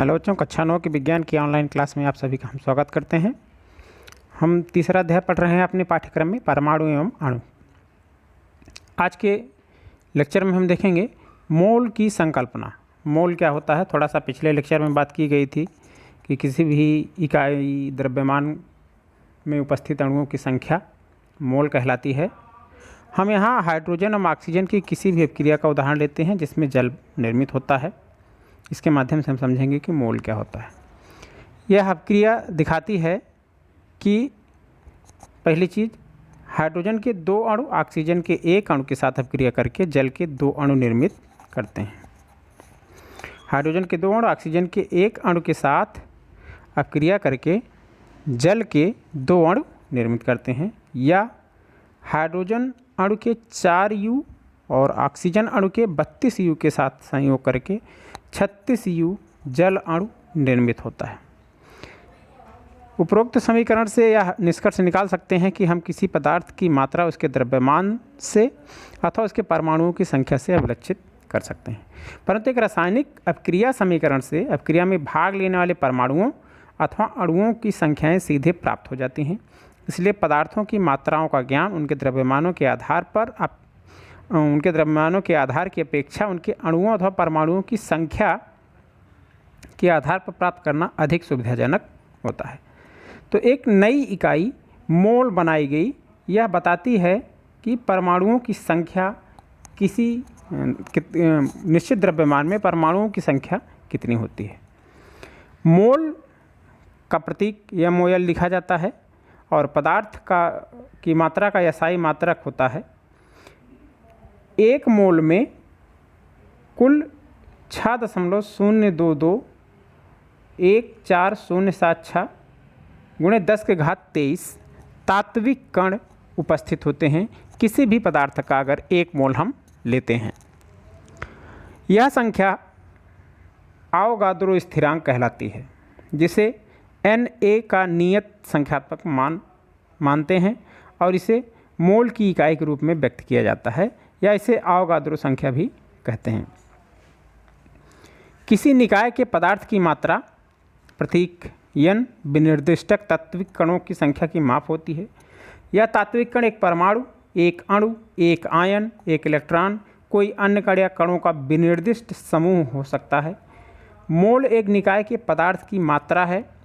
Hello बच्चों, कक्षा 9 की विज्ञान की ऑनलाइन क्लास में आप सभी का हम स्वागत करते हैं। हम तीसरा अध्याय पढ़ रहे हैं अपने पाठ्यक्रम में, परमाणु एवं अणु। आज के लेक्चर में हम देखेंगे मोल की संकल्पना। मोल क्या होता है, थोड़ा सा पिछले लेक्चर में बात की गई थी कि किसी भी इकाई द्रव्यमान में उपस्थित अणुओं की संख्या मोल कहलाती है। हम यहाँ हाइड्रोजन और ऑक्सीजन की किसी भी अपक्रिया का उदाहरण लेते हैं जिसमें जल निर्मित होता है। इसके माध्यम से हम समझेंगे कि मोल क्या होता है। यह अपक्रिया दिखाती है कि पहली चीज़, हाइड्रोजन के 2 अणु ऑक्सीजन के 1 अणु के साथ अपक्रिया करके जल के 2 अणु निर्मित करते हैं। हाइड्रोजन के 2 अणु ऑक्सीजन के 1 अणु के साथ अपक्रिया करके जल के 2 अणु निर्मित करते हैं। या हाइड्रोजन अणु के 4 U और ऑक्सीजन अणु के 32 U के साथ संयोग करके 36 U जल अणु निर्मित होता है। उपरोक्त समीकरण से यह निष्कर्ष निकाल सकते हैं कि हम किसी पदार्थ की मात्रा उसके द्रव्यमान से अथवा उसके परमाणुओं की संख्या से अभिलक्षित कर सकते हैं। परंतु एक रासायनिक अपक्रिया समीकरण से अपक्रिया में भाग लेने वाले परमाणुओं अथवा अणुओं की संख्याएं सीधे प्राप्त हो जाती हैं। इसलिए पदार्थों की मात्राओं का ज्ञान उनके द्रव्यमानों के आधार की अपेक्षा उनके अणुओं अथवा परमाणुओं की संख्या के आधार पर प्राप्त करना अधिक सुविधाजनक होता है। तो एक नई इकाई मोल बनाई गई। यह बताती है कि परमाणुओं की संख्या किसी निश्चित द्रव्यमान में परमाणुओं की संख्या कितनी होती है। मोल का प्रतीक MOL लिखा जाता है और पदार्थ की मात्रा का SI मात्रक होता है। 1 मोल में कुल 6.0221407 गुणे 10⁻23 तात्विक कण उपस्थित होते हैं किसी भी पदार्थ का अगर 1 मोल हम लेते हैं। यह संख्या आवोगाद्रो स्थिरांक कहलाती है, जिसे Na का नियत संख्यात्मक मान मानते हैं और इसे मोल की इकाई के रूप में व्यक्त किया जाता है, या इसे आवोगाद्रो संख्या भी कहते हैं। किसी निकाय के पदार्थ की मात्रा प्रतीक N विनिर्दिष्टक तात्विक कणों की संख्या की माप होती है। यह तात्विक कण एक परमाणु, एक अणु, एक आयन, एक इलेक्ट्रॉन, कोई अन्य कण या कणों का विनिर्दिष्ट समूह हो सकता है। मोल एक निकाय के पदार्थ की मात्रा है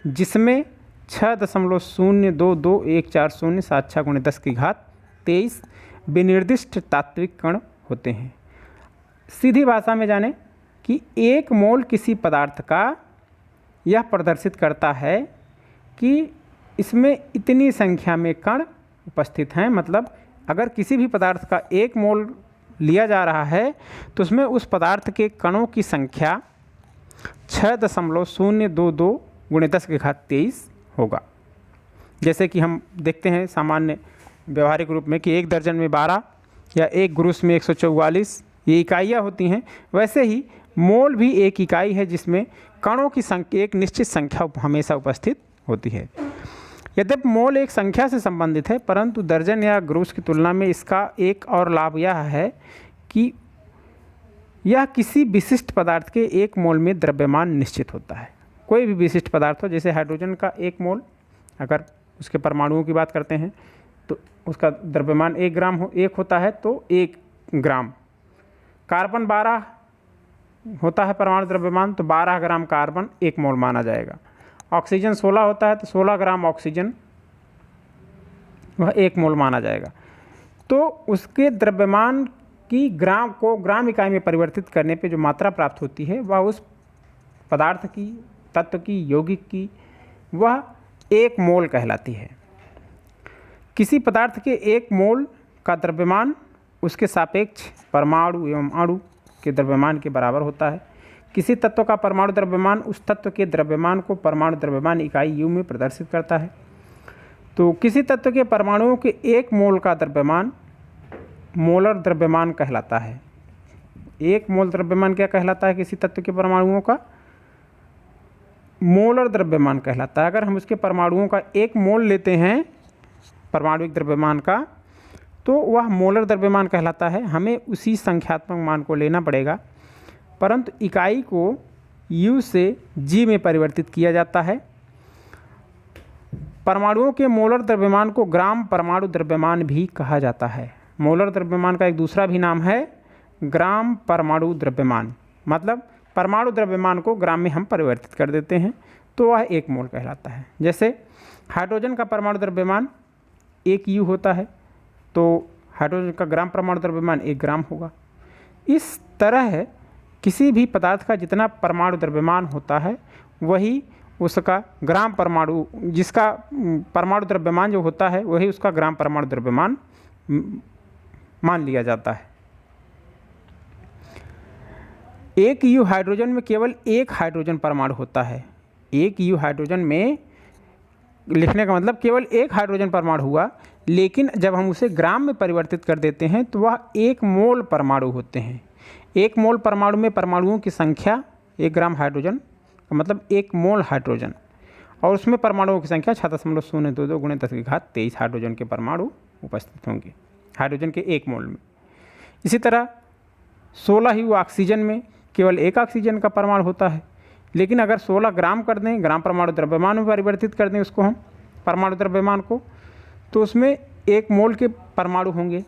जिसमें 6.0221407 गुणे 10⁻23 विनिर्दिष्ट तात्विक कण होते हैं। सीधी भाषा में जाने कि 1 मोल किसी पदार्थ का यह प्रदर्शित करता है कि इसमें इतनी संख्या में कण उपस्थित हैं। मतलब अगर किसी भी पदार्थ का 1 मोल लिया जा रहा है तो उसमें उस पदार्थ के कणों की संख्या 6.022 गुणे 10⁻23 होगा। जैसे कि हम देखते हैं सामान्य व्यवहारिक रूप में कि 1 दर्जन में 12 या 1 गुरुस में 144 ये इकाइयाँ होती हैं। वैसे ही मोल भी एक इकाई है जिसमें कणों की संख्या एक निश्चित संख्या हमेशा उपस्थित होती है। यद्यपि मोल एक संख्या से संबंधित है, परंतु दर्जन या ग्रुस की तुलना में इसका एक और लाभ यह है कि यह किसी विशिष्ट पदार्थ के 1 मोल में द्रव्यमान निश्चित होता है। कोई भी विशिष्ट पदार्थ हो, जैसे हाइड्रोजन का 1 मोल अगर उसके परमाणुओं की बात करते हैं तो उसका द्रव्यमान 1 ग्राम होता है, तो 1 ग्राम। कार्बन 12 होता है परमाणु द्रव्यमान, तो 12 ग्राम कार्बन 1 मोल माना जाएगा। ऑक्सीजन 16 होता है तो 16 ग्राम ऑक्सीजन वह 1 मोल माना जाएगा। तो उसके द्रव्यमान की ग्राम इकाई में परिवर्तित करने पे जो मात्रा प्राप्त होती है वह उस पदार्थ की, तत्व की, यौगिक की, वह 1 मोल कहलाती है। किसी पदार्थ के 1 मोल का द्रव्यमान उसके सापेक्ष परमाणु एवं अणु के द्रव्यमान के बराबर होता है। किसी तत्व का परमाणु द्रव्यमान उस तत्व के द्रव्यमान को परमाणु द्रव्यमान इकाई U में प्रदर्शित करता है। तो किसी तत्व के परमाणुओं के 1 मोल का द्रव्यमान मोलर द्रव्यमान कहलाता है। 1 मोल द्रव्यमान क्या कहलाता है? किसी तत्व के परमाणुओं का मोलर द्रव्यमान कहलाता है। अगर हम उसके परमाणुओं का 1 मोल लेते हैं परमाणुिक द्रव्यमान का, तो वह मोलर द्रव्यमान कहलाता है। हमें उसी संख्यात्मक मान को लेना पड़ेगा, परंतु इकाई को U से G में परिवर्तित किया जाता है। परमाणुओं के मोलर द्रव्यमान को ग्राम परमाणु द्रव्यमान भी कहा जाता है। मोलर द्रव्यमान का एक दूसरा भी नाम है ग्राम परमाणु द्रव्यमान, मतलब परमाणु द्रव्यमान को ग्राम में हम परिवर्तित कर देते हैं तो वह 1 मोल कहलाता है। जैसे हाइड्रोजन का परमाणु द्रव्यमान 1 U होता है तो हाइड्रोजन का ग्राम परमाणु द्रव्यमान 1 ग्राम होगा। इस तरह किसी भी पदार्थ का जितना परमाणु द्रव्यमान होता है वही उसका ग्राम परमाणु, जिसका परमाणु द्रव्यमान जो होता है वही उसका ग्राम परमाणु द्रव्यमान मान लिया जाता है। 1 U हाइड्रोजन में केवल 1 हाइड्रोजन परमाणु होता है। 1 U हाइड्रोजन में लिखने का मतलब केवल 1 हाइड्रोजन परमाणु हुआ, लेकिन जब हम उसे ग्राम में परिवर्तित कर देते हैं तो वह 1 मोल परमाणु होते हैं। 1 मोल परमाणु में परमाणुओं की संख्या 1 ग्राम हाइड्रोजन का मतलब 1 मोल हाइड्रोजन, और उसमें परमाणुओं की संख्या 6.022 × 10⁻23 हाइड्रोजन के परमाणु उपस्थित होंगे हाइड्रोजन के 1 मोल में। इसी तरह 16 U ऑक्सीजन में केवल 1 ऑक्सीजन का परमाणु होता है, लेकिन अगर 16 ग्राम कर दें, ग्राम परमाणु द्रव्यमान में परिवर्तित कर दें उसको हम परमाणु द्रव्यमान को, तो उसमें 1 मोल के परमाणु होंगे,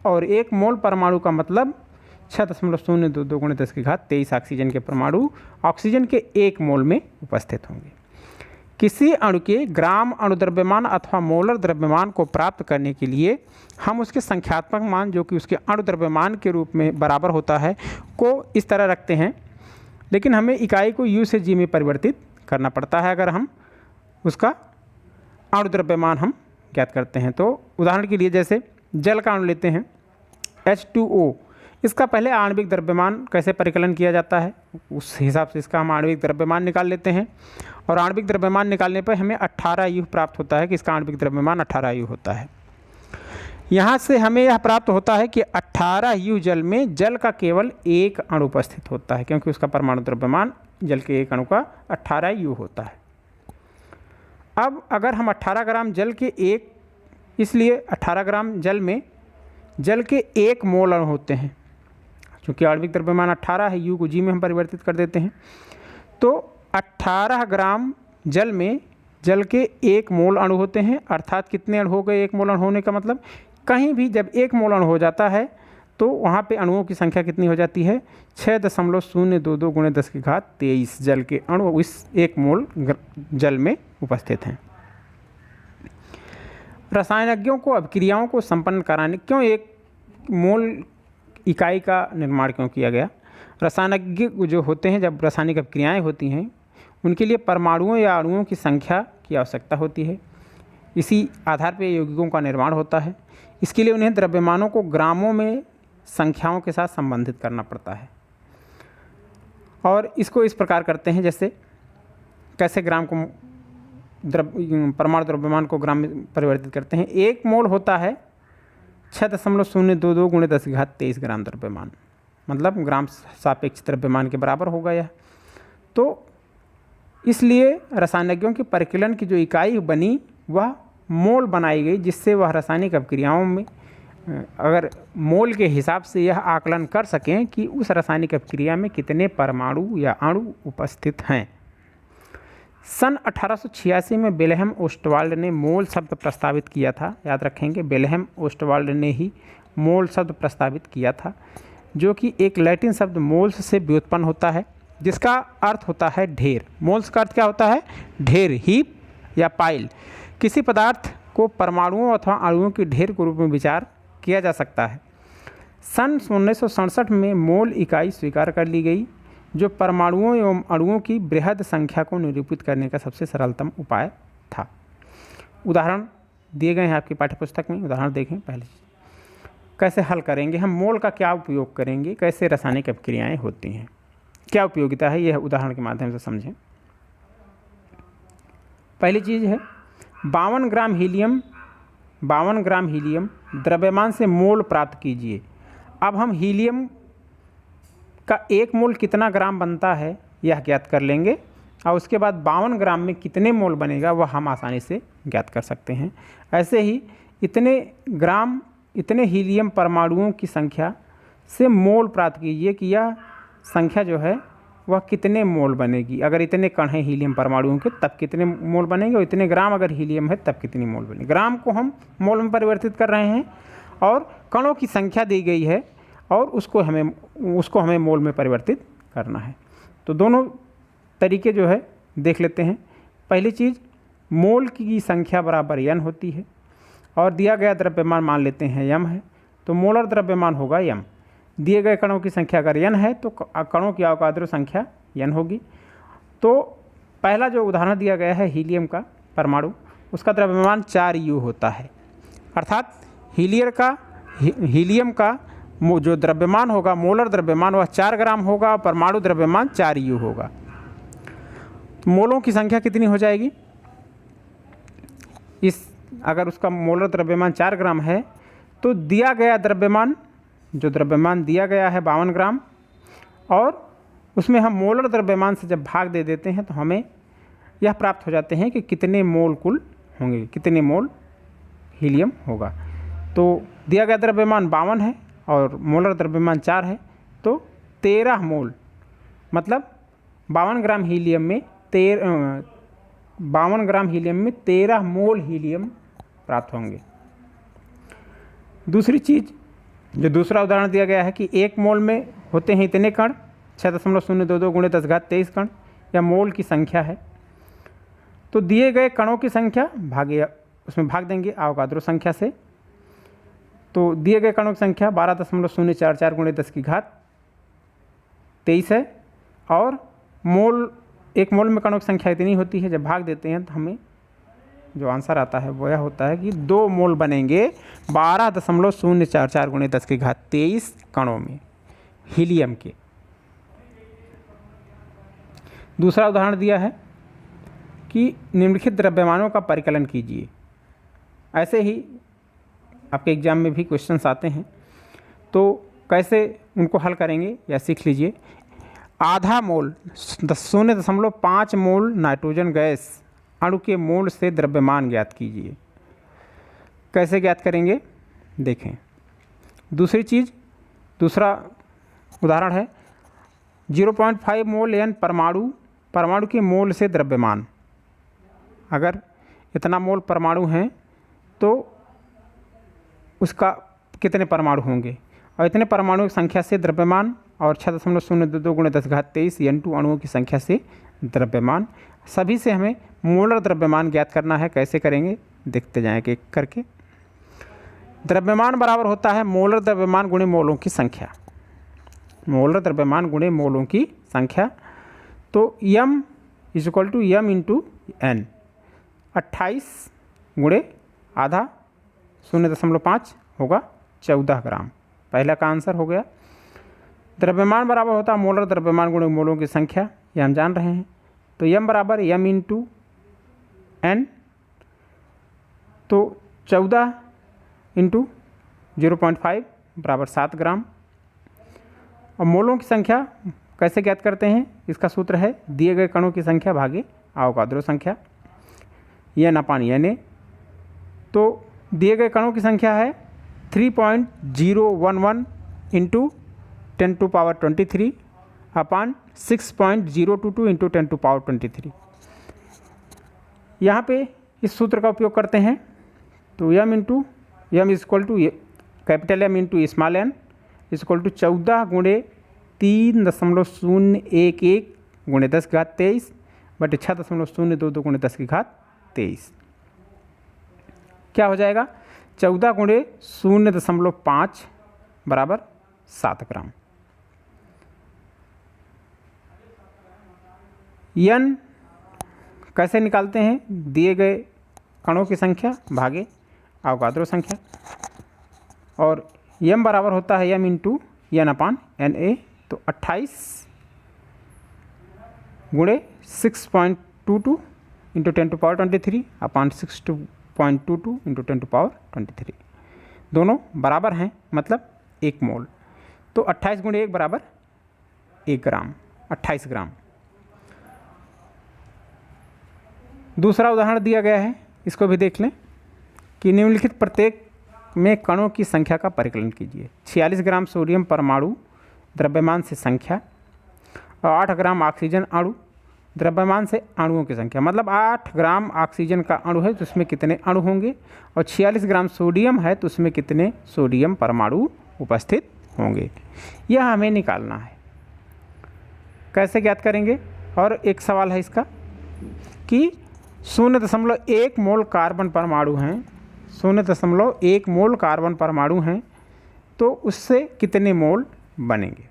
और 1 मोल परमाणु का मतलब 6.022 × 10⁻23 ऑक्सीजन के परमाणु ऑक्सीजन के 1 मोल में उपस्थित होंगे। किसी अणु के ग्राम अणुद्रव्यमान अथवा मोलर द्रव्यमान को प्राप्त करने के लिए हम उसके संख्यात्मक मान, जो कि उसके अणुद्रव्यमान के रूप में बराबर होता है, को इस तरह रखते हैं, लेकिन हमें इकाई को U से G में परिवर्तित करना पड़ता है अगर हम उसका अणुद्रव्यमान हम ज्ञात करते हैं। तो उदाहरण के लिए जैसे जल का अणु लेते हैं H2O, इसका पहले आणविक द्रव्यमान कैसे परिकलन किया जाता है उस हिसाब से इसका हम आणविक द्रव्यमान निकाल लेते हैं, और आणविक द्रव्यमान निकालने पर हमें 18 U प्राप्त होता है कि इसका आणविक द्रव्यमान 18 U होता है। यहाँ से हमें यह प्राप्त होता है कि 18 U जल में जल का केवल 1 अणु उपस्थित होता है, क्योंकि उसका परमाणु द्रव्यमान जल के 1 अणु का 18 U होता है। अब अगर हम 18 ग्राम जल के इसलिए 18 ग्राम जल में जल के 1 मोल अणु होते हैं, क्योंकि आणविक द्रव्यमान 18 है, U को G में हम परिवर्तित कर देते हैं, तो 18 ग्राम जल में जल के 1 मोल अणु होते हैं। अर्थात कितने अणु हो गए 1 मोल अणु होने का मतलब, कहीं भी जब 1 मोल अणु हो जाता है तो वहाँ पे अणुओं की संख्या कितनी हो जाती है 6.022 × 10⁻23 जल के अणु इस 1 मोल जल में उपस्थित हैं। रसायनज्ञों को अभिक्रियाओं को संपन्न कराने क्यों 1 मोल इकाई का निर्माण क्यों किया गया? रसायनज्ञ जो होते हैं, जब रासायनिक अभिक्रियाएँ होती हैं उनके लिए परमाणुओं या अणुओं की संख्या की आवश्यकता होती है। इसी आधार पर यौगिकों का निर्माण होता है। इसके लिए उन्हें द्रव्यमानों को ग्रामों में संख्याओं के साथ संबंधित करना पड़ता है, और इसको इस प्रकार करते हैं जैसे कैसे ग्राम को परमाणु द्रव्यमान को ग्राम में परिवर्तित करते हैं। 1 मोल होता है 6.022 × 10⁻23 ग्राम द्रव्यमान, मतलब ग्राम सापेक्ष द्रव्यमान के बराबर होगा यह। तो इसलिए रसायनज्ञों के परिकलन की जो इकाई बनी वह मोल बनाई गई, जिससे वह रासायनिक अभिक्रियाओं में अगर मोल के हिसाब से यह आकलन कर सकें कि उस रासायनिक अभिक्रिया में कितने परमाणु या अणु उपस्थित हैं। सन 1886 में विल्हेम ओस्टवाल्ड ने मोल शब्द प्रस्तावित किया था। याद रखेंगे, विल्हेम ओस्टवाल्ड ने ही मोल शब्द प्रस्तावित किया था, जो कि एक लैटिन शब्द मोल्स से व्युत्पन्न होता है, जिसका अर्थ होता है ढेर। मोल्स का अर्थ क्या होता है? ढेर, हीप या पाइल। किसी पदार्थ को परमाणुओं अथवा अणुओं के ढेर के रूप में विचार किया जा सकता है। सन 1967 में मोल इकाई स्वीकार कर ली गई, जो परमाणुओं एवं अणुओं की बृहद संख्या को निरूपित करने का सबसे सरलतम उपाय था। उदाहरण दिए गए हैं आपकी पाठ्यपुस्तक में, उदाहरण देखें। पहले कैसे हल करेंगे हम, मोल का क्या उपयोग करेंगे, कैसे रासायनिक अभिक्रियाएँ होती हैं, क्या उपयोगिता है, यह उदाहरण के माध्यम से समझें। पहली चीज़ है 52 ग्राम हीलियम द्रव्यमान से मोल प्राप्त कीजिए। अब हम हीलियम का 1 मोल कितना ग्राम बनता है यह ज्ञात कर लेंगे, और उसके बाद 52 ग्राम में कितने मोल बनेगा वह हम आसानी से ज्ञात कर सकते हैं। ऐसे ही इतने ग्राम, इतने हीलियम परमाणुओं की संख्या से मोल प्राप्त कीजिए कि यह संख्या जो है वह कितने मोल बनेगी। अगर इतने कण हैं हीलियम परमाणुओं के तब कितने मोल बनेंगे, और इतने ग्राम अगर हीलियम है तब कितनी मोल बनेगी। ग्राम को हम मोल में परिवर्तित कर रहे हैं और कणों की संख्या दी गई है और उसको हमें मोल में परिवर्तित करना है। तो दोनों तरीके जो है देख लेते हैं। पहली चीज़, मोल की संख्या बराबर n होती है और दिया गया द्रव्यमान मान लेते हैं m है, तो मोलर द्रव्यमान होगा m। दिए गए कणों की संख्या अगर n है तो कणों की अवोगाद्रो संख्या n होगी। तो पहला जो उदाहरण दिया गया है हीलियम का परमाणु, उसका द्रव्यमान 4U होता है, अर्थात हीलियम का जो द्रव्यमान होगा, मोलर द्रव्यमान, वह 4 ग्राम होगा और परमाणु द्रव्यमान 4U होगा। तो मोलों की संख्या कितनी हो जाएगी, अगर उसका मोलर द्रव्यमान 4 ग्राम है तो दिया गया द्रव्यमान, जो द्रव्यमान दिया गया है 52 ग्राम, और उसमें हम मोलर द्रव्यमान से जब भाग दे देते हैं तो हमें यह प्राप्त हो जाते हैं कि कितने मोल कुल होंगे, कितने मोल हीलियम होगा। तो दिया गया द्रव्यमान 52 है और मोलर द्रव्यमान 4 है, तो 13 मोल, मतलब 52 ग्राम हीलियम में 13 मोल हीलियम प्राप्त होंगे। दूसरी चीज़, जो दूसरा उदाहरण दिया गया है कि 1 मोल में होते हैं इतने कण, 6.022 × 10⁻23 कण, या मोल की संख्या है। तो दिए गए कणों की संख्या उसमें भाग देंगे अवोगाद्रो संख्या से। तो दिए गए कणों की संख्या 12.044 × 10⁻23 है और एक मोल में कणों की संख्या इतनी होती है। जब भाग देते हैं तो हमें जो आंसर आता है वो यह होता है कि 2 मोल बनेंगे 12.044 × 10⁻23 कणों में हीलियम के। दूसरा उदाहरण दिया है कि निम्नलिखित द्रव्यमानों का परिकलन कीजिए। ऐसे ही आपके एग्जाम में भी क्वेश्चंस आते हैं, तो कैसे उनको हल करेंगे या सीख लीजिए। आधा मोल 0.5 मोल नाइट्रोजन गैस अणु के मोल से द्रव्यमान ज्ञात कीजिए। कैसे ज्ञात करेंगे देखें। दूसरा उदाहरण है 0.5 मोल n परमाणु के मोल से द्रव्यमान। अगर इतना मोल परमाणु हैं तो उसका कितने परमाणु होंगे, और इतने परमाणुओं की संख्या से द्रव्यमान, और 6.022 × 10⁻23 N2 अणुओं की संख्या से द्रव्यमान। सभी से हमें मोलर द्रव्यमान ज्ञात करना है। कैसे करेंगे देखते जाएंगे एक करके। द्रव्यमान बराबर होता है मोलर द्रव्यमान गुणे मोलों की संख्या। मोलर द्रव्यमान गुणे मोलों की संख्या, तो m = m × n। 28 गुणे आधा 0.5 होगा 14 ग्राम। पहला का आंसर हो गया। द्रव्यमान बराबर होता है मोलर द्रव्यमान गुणे मोलों की संख्या, ये हम जान रहे हैं। तो m बराबर m × n, तो 14 × 0.5 बराबर 7 ग्राम। और मोलों की संख्या कैसे ज्ञात करते हैं, इसका सूत्र है दिए गए कणों की संख्या भागे अवोगाद्रो संख्या, n/Na। तो दिए गए कणों की संख्या है 3.011 × 10⁻23 अपान 6.022 × 10⁻23। यहाँ पे इस सूत्र का उपयोग करते हैं। तो m = capital M × small n = 14 × 3.011 × 10⁻23 बटे 6.022 × 10⁻23। क्या हो जाएगा, 14 × 0.5 बराबर 7 ग्राम। n कैसे निकालते हैं, दिए गए कणों की संख्या भागे अवोगाद्रो संख्या, और m बराबर होता है m × n/Na। तो 28 × 6.22 × 10⁻23 अपान 6.22 × 10⁻23। दोनों बराबर हैं, मतलब 1 मोल। तो 28 × 1 बराबर 1 ग्राम, 28 ग्राम। दूसरा उदाहरण दिया गया है, इसको भी देख लें कि निम्नलिखित प्रत्येक में कणों की संख्या का परिकलन कीजिए। 46 ग्राम सोडियम परमाणु द्रव्यमान से संख्या, और 8 ग्राम ऑक्सीजन अणु। द्रव्यमान से अणुओं की संख्या, मतलब 8 ग्राम ऑक्सीजन का अणु है तो उसमें कितने अणु होंगे, और 46 ग्राम सोडियम है तो उसमें कितने सोडियम परमाणु उपस्थित होंगे, यह हमें निकालना है। कैसे ज्ञात करेंगे? और एक सवाल है इसका कि 0.1 मोल कार्बन परमाणु हैं, 0.1 मोल कार्बन परमाणु हैं तो उससे कितने मोल बनेंगे।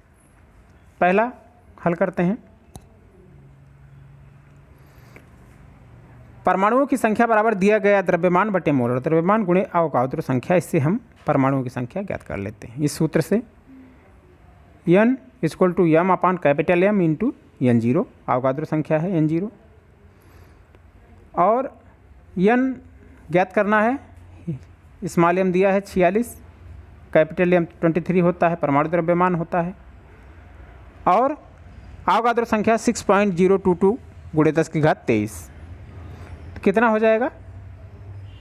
पहला हल करते हैं। परमाणुओं की संख्या बराबर दिया गया द्रव्यमान बटे मोलर द्रव्यमान गुणे अवगाद्रो संख्या। इससे हम परमाणुओं की संख्या ज्ञात कर लेते हैं इस सूत्र से। n equal to m upon capital M into N0, Avogadro संख्या है N0, और n ज्ञात करना है। स्मॉल m दिया है 46, कैपिटल M 23 होता है, परमाणु द्रव्यमान होता है, और अवगाद्रो संख्या 6.022 गुणे 10⁻23। तो कितना हो जाएगा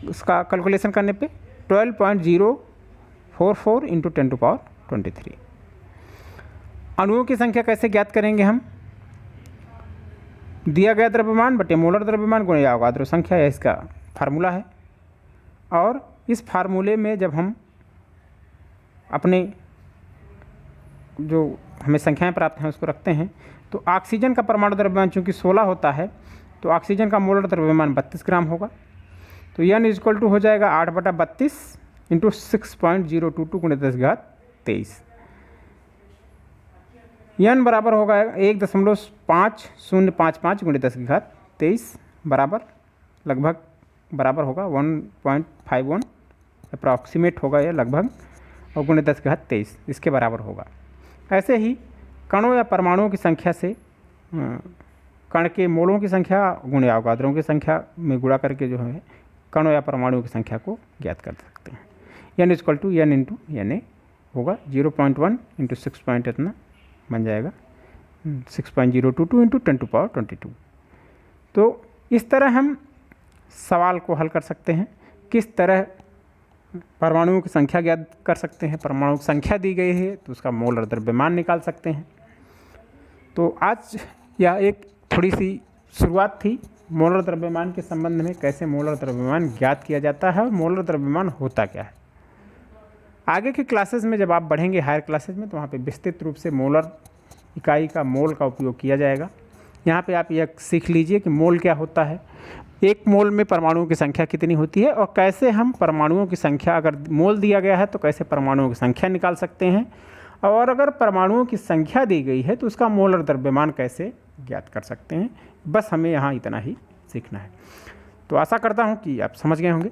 उसका कैलकुलेशन करने पे? 12.044 इंटू 10⁻23। अणुओं की संख्या कैसे ज्ञात करेंगे हम? दिया गया द्रव्यमान बटे मोलर द्रव्यमान गुणे अवगाद्रो संख्या, यह इसका फार्मूला है। और इस फार्मूले में जब हम अपने जो हमें संख्याएं प्राप्त हैं उसको रखते हैं तो ऑक्सीजन का परमाणु द्रव्यमान चूँकि 16 होता है तो ऑक्सीजन का मोलर द्रव्यमान 32 ग्राम होगा। तो n इक्वल टू हो जाएगा 8/32 इंटू 6.022 गुणे 10⁻23। n बराबर होगा 1.5055 गुणे 10⁻23 बराबर लगभग बराबर होगा 1.51 अप्रॉक्सीमेट होगा यह लगभग, और गुणे 10⁻23 इसके बराबर होगा। ऐसे ही कणों या परमाणुओं की संख्या से कण के मोलों की संख्या गुणे अवगाद्रों की संख्या में गुणा करके जो है कणों या परमाणुओं की संख्या को ज्ञात कर सकते हैं। n equal to n into Na होगा 0.1 इंटू 6 पॉइंट इतना बन जाएगा 6.022 इंटू 10⁻22। तो इस तरह हम सवाल को हल कर सकते हैं। किस तरह परमाणुओं की संख्या ज्ञात कर सकते हैं? परमाणु की संख्या दी गई है तो उसका मोलर द्रव्यमान निकाल सकते हैं। तो आज यह एक थोड़ी सी शुरुआत थी मोलर द्रव्यमान के संबंध में, कैसे मोलर द्रव्यमान ज्ञात किया जाता है और मोलर द्रव्यमान होता क्या है। आगे के क्लासेस में जब आप बढ़ेंगे हायर क्लासेस में तो वहाँ पे विस्तृत रूप से मोलर इकाई का मोल का उपयोग किया जाएगा। यहाँ पे आप यह सीख लीजिए कि मोल क्या होता है, एक मोल में परमाणुओं की संख्या कितनी होती है, और कैसे हम परमाणुओं की संख्या, अगर मोल दिया गया है तो कैसे परमाणुओं की संख्या निकाल सकते हैं, और अगर परमाणुओं की संख्या दी गई है तो उसका मोलर द्रव्यमान कैसे ज्ञात कर सकते हैं। बस हमें यहाँ इतना ही सीखना है। तो आशा करता हूँ कि आप समझ गए होंगे,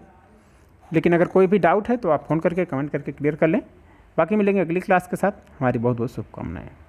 लेकिन अगर कोई भी डाउट है तो आप फ़ोन करके कमेंट करके क्लियर कर लें। बाकी मिलेंगे अगली क्लास के साथ। हमारी बहुत बहुत शुभकामनाएं।